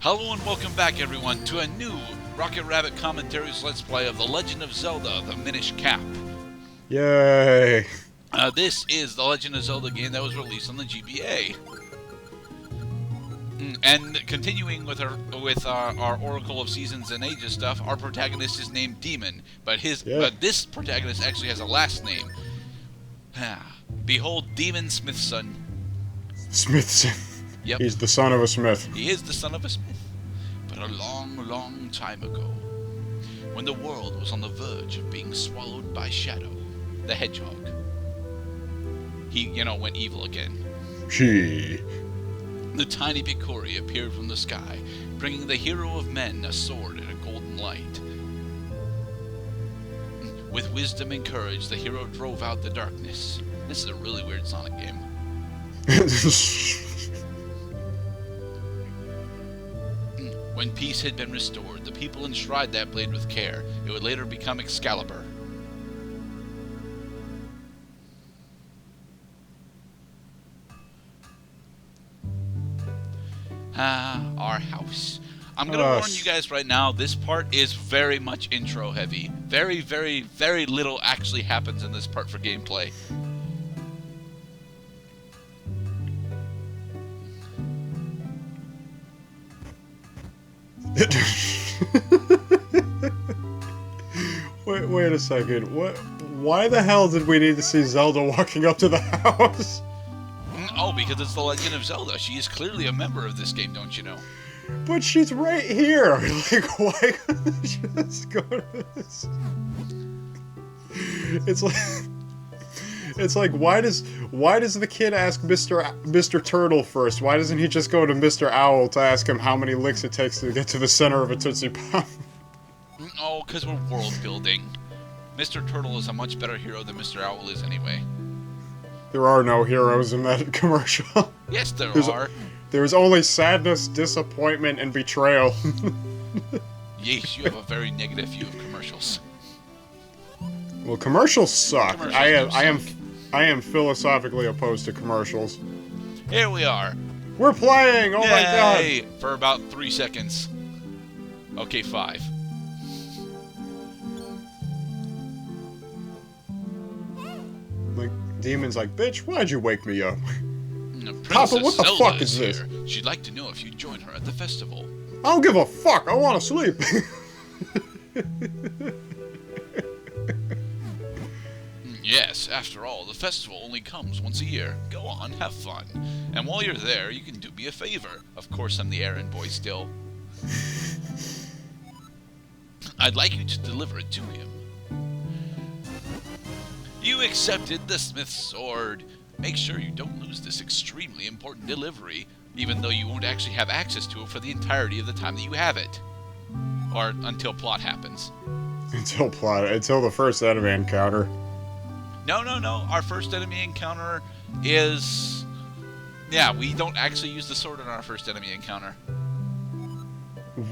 Hello and welcome back, everyone, to a new Rocket Rabbit Commentaries Let's Play of The Legend of Zelda, the Minish Cap. Yay! This is the Legend of Zelda game that was released on the GBA. And continuing with our Oracle of Seasons and Ages stuff, our protagonist is named Demon, but this protagonist actually has a last name. Behold, Demon Smithson. Smithson. Yep. He's the son of a smith. He is the son of a smith. But a long, long time ago, when the world was on the verge of being swallowed by Shadow, the hedgehog, he, went evil again. The tiny Bikori appeared from the sky, bringing the hero of men a sword and a golden light. With wisdom and courage, the hero drove out the darkness. This is a really weird Sonic game. When peace had been restored, the people enshrined that blade with care. It would later become Excalibur. Our house. I'm going to warn you guys right now, this part is very much intro heavy. Very, very, very little actually happens in this part for gameplay. Wait a second. Why the hell did we need to see Zelda walking up to the house? Oh, because it's the Legend of Zelda. She is clearly a member of this game, don't you know? But she's right here. Like, why couldn't she just go to this? It's like why does the kid ask Mr. Turtle first? Why doesn't he just go to Mr. Owl to ask him how many licks it takes to get to the center of a Tootsie Pop? Oh, because we're world building. Mr. Turtle is a much better hero than Mr. Owl is anyway. There are no heroes in that commercial. Yes, there are. There's only sadness, disappointment, and betrayal. Yes, you have a very negative view of commercials. Well, commercials suck. Commercials I am philosophically opposed to commercials. Here we are. We're playing! Oh my god! For about 3 seconds. Okay, 5. Like, Demon's like, bitch, why'd you wake me up? Papa, what the fuck is this? She'd like to know if you'd join her at the festival. I don't give a fuck, I wanna sleep! Yes, after all, the festival only comes once a year. Go on, have fun. And while you're there, you can do me a favor. Of course, I'm the errand boy still. I'd like you to deliver it to him. You accepted the Smith's sword. Make sure you don't lose this extremely important delivery, even though you won't actually have access to it for the entirety of the time that you have it. Or until plot happens. Until the first enemy encounter. No. Our first enemy encounter is... Yeah, we don't actually use the sword in our first enemy encounter.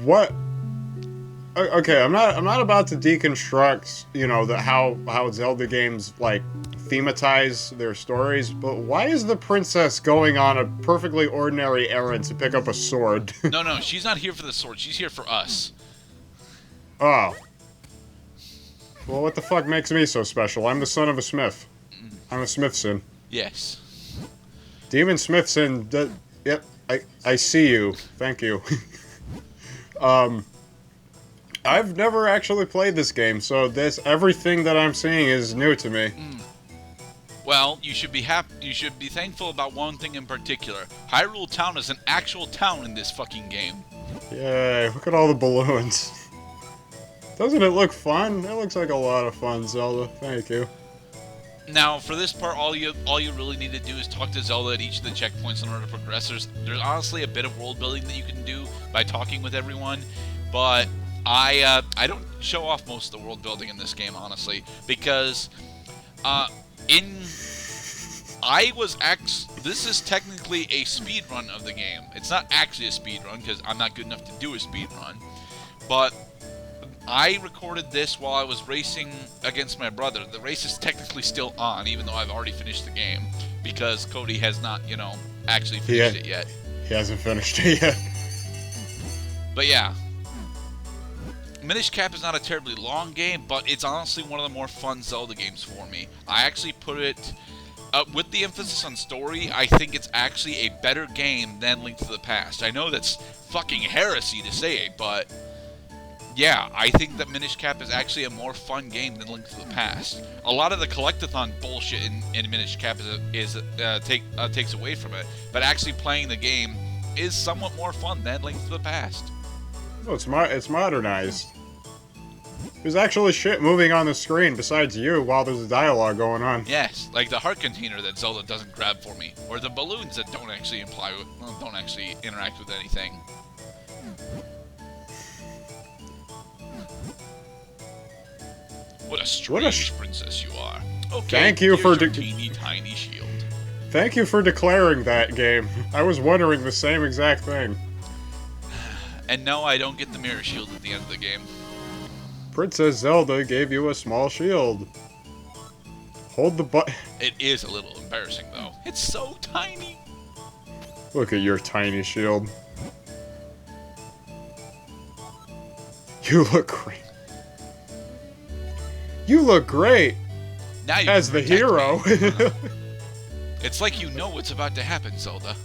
What? Okay, I'm not about to deconstruct, how Zelda games, like, thematize their stories, but why is the princess going on a perfectly ordinary errand to pick up a sword? No, she's not here for the sword. She's here for us. Oh. Well, what the fuck makes me so special? I'm the son of a smith. I'm a Smithson. Yes. Demon Smithson, yep, I see you. Thank you. I've never actually played this game, so everything that I'm seeing is new to me. Well, you should be happy. You should be thankful about one thing in particular. Hyrule Town is an actual town in this fucking game. Yay, look at all the balloons. Doesn't it look fun? It looks like a lot of fun, Zelda. Thank you. Now, for this part, all you really need to do is talk to Zelda at each of the checkpoints in order to progress. There's honestly a bit of world building that you can do by talking with everyone, but I don't show off most of the world building in this game, honestly, because this is technically a speed run of the game. It's not actually a speed run because I'm not good enough to do a speed run, but I recorded this while I was racing against my brother. The race is technically still on, even though I've already finished the game, because Cody has not, actually finished it yet. He hasn't finished it yet. But yeah, Minish Cap is not a terribly long game, but it's honestly one of the more fun Zelda games for me. I actually put it, with the emphasis on story, I think it's actually a better game than Link to the Past. I know that's fucking heresy to say it, but yeah, I think that Minish Cap is actually a more fun game than Link to the Past. A lot of the collectathon bullshit in Minish Cap takes away from it, but actually playing the game is somewhat more fun than Link to the Past. Oh, it's modernized. There's actually shit moving on the screen besides you while there's a dialogue going on. Yes, like the heart container that Zelda doesn't grab for me, or the balloons that don't actually interact with anything. What a strange princess you are. Okay, thank you for your teeny tiny shield. Thank you for declaring that game. I was wondering the same exact thing. And no, I don't get the mirror shield at the end of the game. Princess Zelda gave you a small shield. Hold the button. It is a little embarrassing, though. It's so tiny. Look at your tiny shield. You look great. You look great. Now you as the hero. It's like you know what's about to happen, Zelda.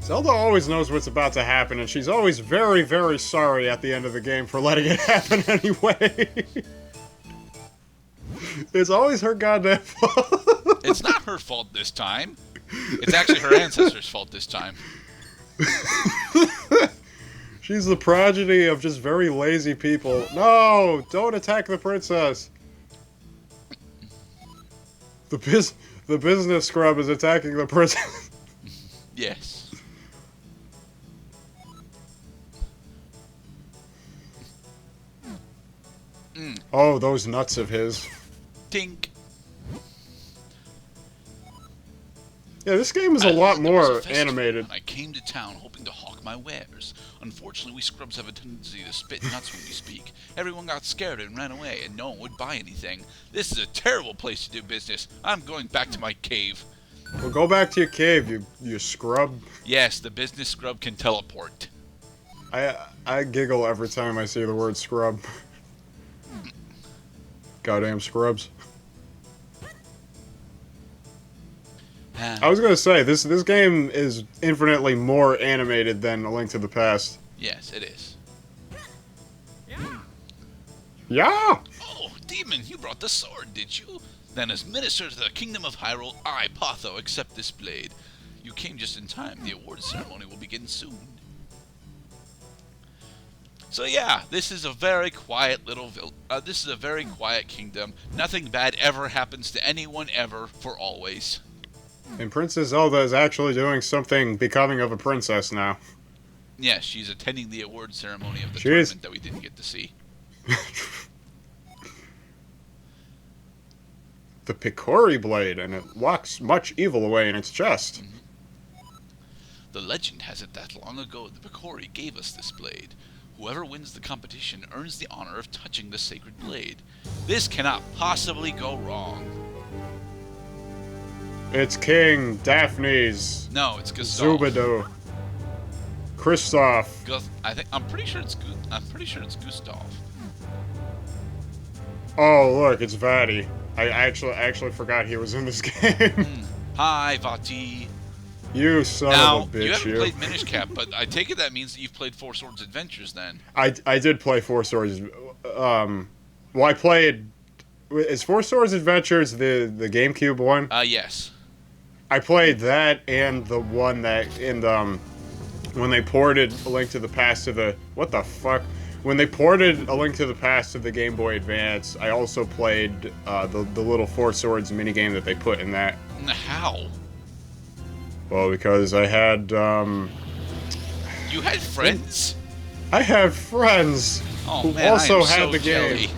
Zelda always knows what's about to happen, and she's always very, very sorry at the end of the game for letting it happen anyway. It's always her goddamn fault. It's not her fault this time. It's actually her ancestors' fault this time. She's the progeny of just very lazy people. No! Don't attack the princess! The business scrub is attacking the princess. Yes. Oh, those nuts of his. Tink. Yeah, this game is a lot more animated. I came to town hoping to hawk my wares. Unfortunately, we scrubs have a tendency to spit nuts when we speak. Everyone got scared and ran away, and no one would buy anything. This is a terrible place to do business. I'm going back to my cave. Well, go back to your cave, you scrub. Yes, the business scrub can teleport. I giggle every time I see the word scrub. Goddamn scrubs. I was gonna say, this game is infinitely more animated than A Link to the Past. Yes, it is. Yeah! Oh, demon, you brought the sword, did you? Then as minister to the kingdom of Hyrule, I, Potho, accept this blade. You came just in time. The awards ceremony will begin soon. So yeah, this is a very quiet this is a very quiet kingdom. Nothing bad ever happens to anyone ever, for always. And Princess Zelda is actually doing something becoming of a princess now. Yes, she's attending the award ceremony of the tournament that we didn't get to see. The Picori blade, and it locks much evil away in its chest. Mm-hmm. The legend has it that long ago the Picori gave us this blade. Whoever wins the competition earns the honor of touching the sacred blade. This cannot possibly go wrong. It's King Daphne's. No, it's Gustav. Zubido. Kristoff. I'm pretty sure it's Gustav. Oh, look, it's Vati. I actually forgot he was in this game. Hi, Vati. You son of a bitch, you haven't played Minish Cap, but I take it that means that you've played Four Swords Adventures then. I did play Four Swords. Well, I played... Is Four Swords Adventures the GameCube one? Yes. I played that and the one that in the... when they ported A Link to the Past to the... What the fuck? When they ported A Link to the Past to the Game Boy Advance, I also played the little Four Swords minigame that they put in that. How? Well, because I had, You had friends? I had friends who also had the jelly. game.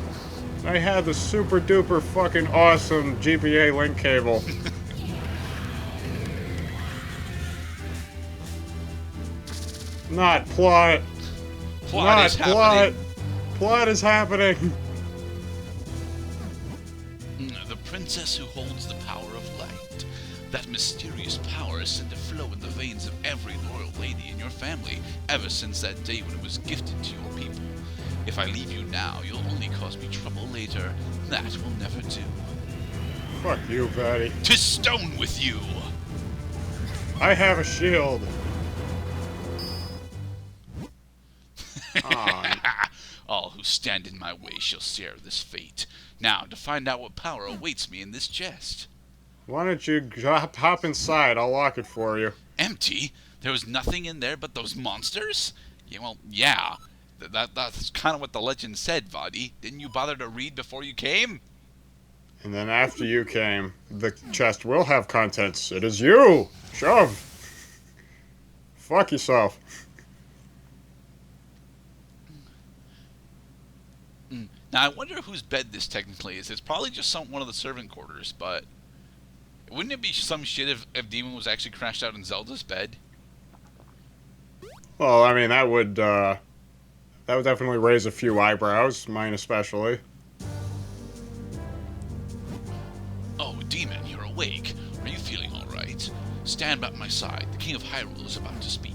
I had the super duper fucking awesome GBA link cable. Not plot. Plot is happening. Plot is happening. The princess who holds the power of light. That mysterious power is said to flow in the veins of every loyal lady in your family ever since that day when it was gifted to your people. If I leave you now, you'll only cause me trouble later. That will never do. Fuck you, Patty. To stone with you! I have a shield. Aw. All who stand in my way shall share this fate. Now, to find out what power awaits me in this chest. Why don't you hop inside? I'll lock it for you. Empty? There was nothing in there but those monsters? Yeah, well, yeah. That's kind of what the legend said, Vadi. Didn't you bother to read before you came? And then after you came, the chest will have contents. It is you! Shove! Fuck yourself. Now, I wonder whose bed this technically is. It's probably just one of the servant quarters, but... Wouldn't it be some shit if Demon was actually crashed out in Zelda's bed? Well, I mean, that would definitely raise a few eyebrows, mine especially. Oh, Demon, you're awake. Are you feeling all right? Stand by my side. The King of Hyrule is about to speak.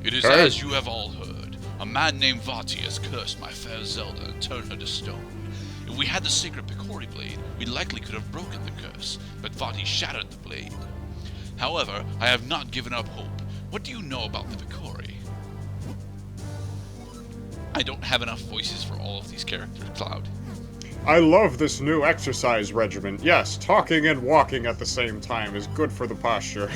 It is as you have all heard. A man named Vati has cursed my fair Zelda and turned her to stone. If we had the sacred Picori blade, we likely could have broken the curse, but Vati shattered the blade. However, I have not given up hope. What do you know about the Picori? I don't have enough voices for all of these characters, Cloud. I love this new exercise regimen. Yes, talking and walking at the same time is good for the posture.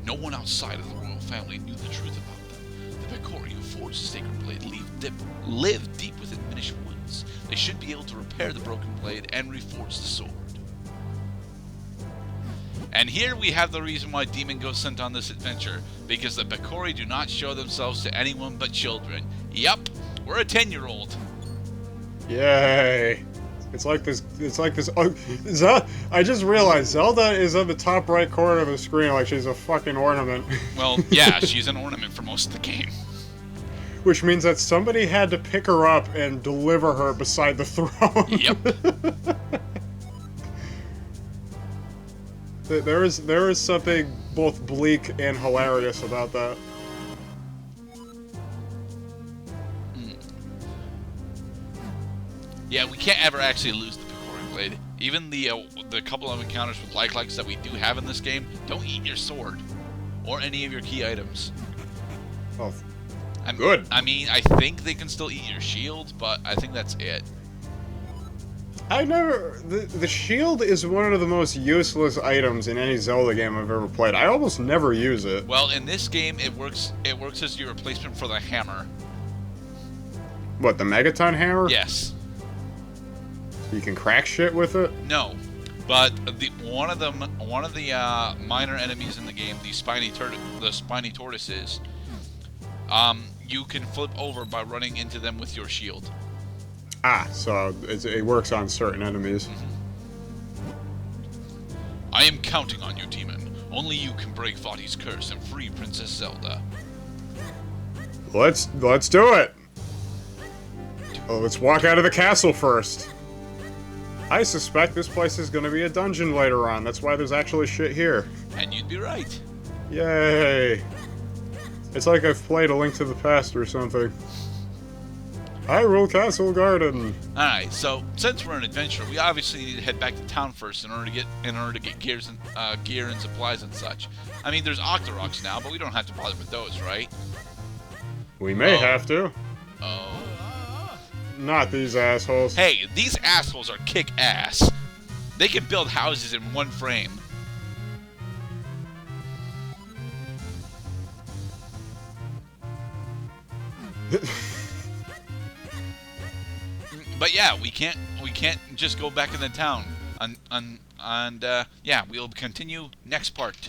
No one outside of the royal family knew the truth about them. The Picori who forged the sacred blade live deep within Minish woods. They should be able to repair the broken blade and reforge the sword. And here we have the reason why Demon goes sent on this adventure, because the Picori do not show themselves to anyone but children. Yup, we're a 10-year-old. Yay. It's like this, I just realized Zelda is on the top right corner of the screen like she's a fucking ornament. Well, yeah, she's an ornament for most of the game. Which means that somebody had to pick her up and deliver her beside the throne. Yep. There is something both bleak and hilarious about that. Yeah, we can't ever actually lose the Picori blade. Even the couple of encounters with like-likes that we do have in this game don't eat your sword or any of your key items. Oh, good. I mean, I think they can still eat your shield, but I think that's it. The shield is one of the most useless items in any Zelda game I've ever played. I almost never use it. Well, in this game, it works as your replacement for the hammer. What, the Megaton hammer? Yes. You can crack shit with it? No, but one of the minor enemies in the game, the spiny tortoises, you can flip over by running into them with your shield. Ah, so it works on certain enemies. Mm-hmm. I am counting on you, Demon. Only you can break Vati's curse and free Princess Zelda. Let's do it. Oh, let's walk out of the castle first. I suspect this place is going to be a dungeon later on. That's why there's actually shit here. And you'd be right. Yay. It's like I've played A Link to the Past or something. Hyrule Castle Garden. Alright, so since we're an adventurer, we obviously need to head back to town first in order to get gear and supplies and such. I mean, there's Octoroks now, but we don't have to bother with those, right? We may have to. Oh. Not these assholes. Hey, these assholes are kick-ass. They can build houses in one frame. But yeah, we can't just go back in the town. And yeah, we'll continue next part.